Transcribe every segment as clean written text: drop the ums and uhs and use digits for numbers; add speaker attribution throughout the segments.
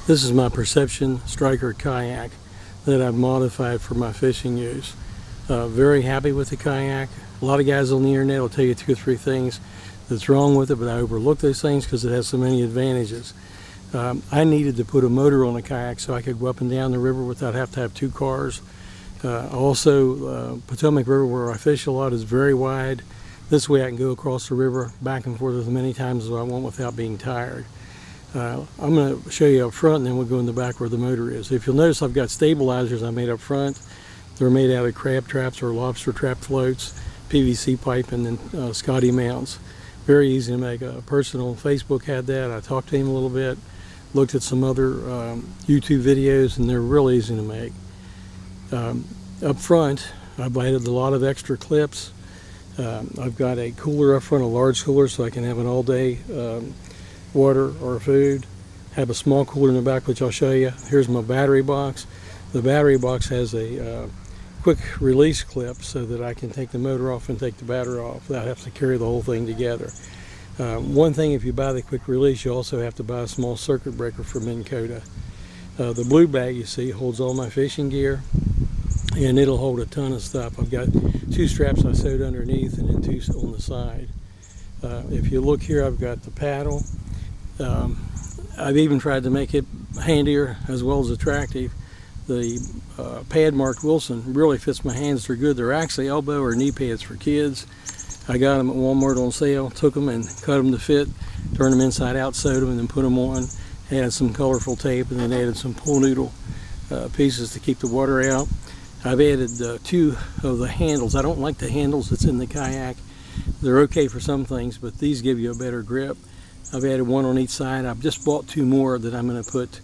Speaker 1: This is my Perception Striker kayak that I've modified for my fishing use. Very happy with the kayak. A lot of guys on the internet will tell you 2 or 3 things that's wrong with it, but I overlook those things because it has so many advantages. I needed to put a motor on the kayak so I could go up and down the river without having to have 2 cars. Potomac River, where I fish a lot, is very wide. This way I can go across the river back and forth as many times as I want without being tired. I'm going to show you up front, and then we'll go in the back where the motor is. If you'll notice, I've got stabilizers I made up front. They're made out of crab traps or lobster trap floats, PVC pipe, and then Scotty mounts. Very easy to make. A person on Facebook had that. I talked to him a little bit, looked at some other YouTube videos, and they're really easy to make. Up front, I've added a lot of extra clips. I've got a cooler up front, a large cooler, so I can have an all-day water or food. Have a small cooler in the back, which I'll show you. Here's my battery box. The battery box has a quick release clip so that I can take the motor off and take the battery off without having to carry the whole thing together. One thing, if you buy the quick release, you also have to buy a small circuit breaker from Minn Kota. The blue bag you see holds all my fishing gear, and it'll hold a ton of stuff. I've got 2 straps I sewed underneath and then 2 on the side. If you look here, I've got the paddle. I've even tried to make it handier as well as attractive. The pad marked Wilson really fits my hands. They're good. They're actually elbow or knee pads for kids. I got them at Walmart on sale, took them and cut them to fit, turned them inside out, sewed them, and then put them on. Added some colorful tape, and then added some pool noodle pieces to keep the water out. I've added 2 of the handles. I don't like the handles that's in the kayak. They're okay for some things, but these give you a better grip. I've added 1 on each side. I've just bought 2 more that I'm going to put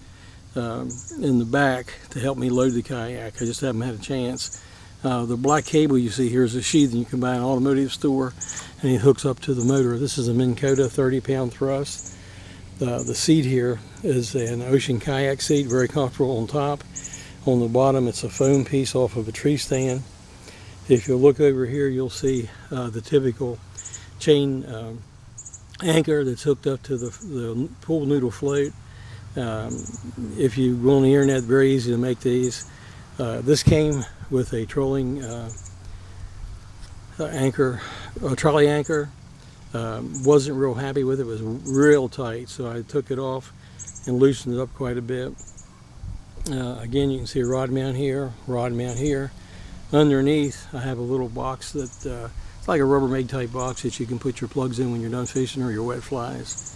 Speaker 1: in the back to help me load the kayak. I just haven't had a chance. The black cable you see here is a sheath you can buy in an automotive store, and it hooks up to the motor. This is a Minn Kota 30-pound thrust. The seat here is an Ocean kayak seat, very comfortable on top. On the bottom, it's a foam piece off of a tree stand. If you look over here, you'll see the typical chain anchor that's hooked up to the pool noodle float. If you go on the internet, very easy to make these. This came with a trolling anchor, a trolley anchor. Wasn't real happy with it. It was real tight, so I took it off and loosened it up quite a bit. Again, you can see a rod mount here, rod mount here. Underneath, I have a little box that it's like a Rubbermaid type box that you can put your plugs in when you're done fishing or your wet flies.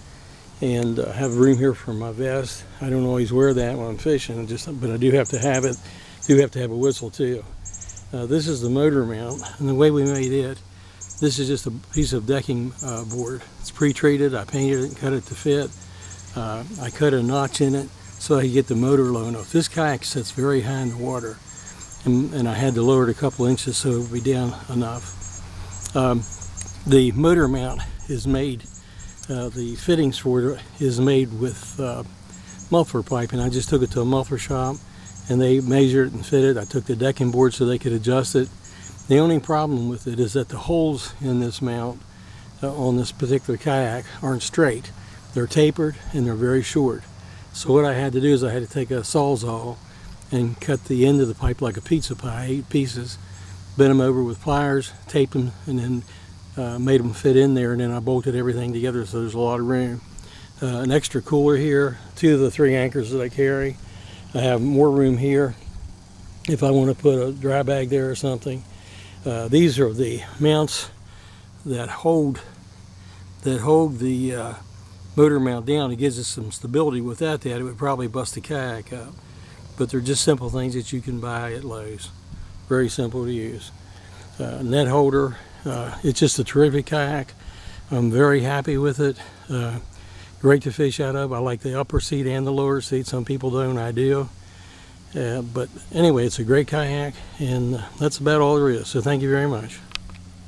Speaker 1: And I have room here for my vest. I don't always wear that when I'm fishing, but I do have to have it. Do have to have a whistle too. This is the motor mount, and the way we made it, this is just a piece of decking board. It's pre-treated. I painted it and cut it to fit. I cut a notch in it so I could get the motor low enough. This kayak sits very high in the water, and I had to lower it a couple inches so it would be down enough. The motor mount is made, the fittings for it is made with muffler pipe, and I just took it to a muffler shop and they measured it and fitted. I took the decking board so they could adjust it. The only problem with it is that the holes in this mount on this particular kayak aren't straight. They're tapered and they're very short. So what I had to do is I had to take a Sawzall and cut the end of the pipe like a pizza pie, 8 pieces, bent them over with pliers, taped them, and then made them fit in there, and then I bolted everything together so there's a lot of room. An extra cooler here, 2 of the 3 anchors that I carry. I have more room here if I want to put a dry bag there or something. These are the mounts that hold the motor mount down. It gives us some stability. Without that, it would probably bust the kayak up. But they're just simple things that you can buy at Lowe's. Very simple to use. Net holder. It's just a terrific kayak. I'm very happy with it. Great to fish out of. I like the upper seat and the lower seat. Some people don't. I do. But anyway, it's a great kayak, and that's about all there is. So thank you very much.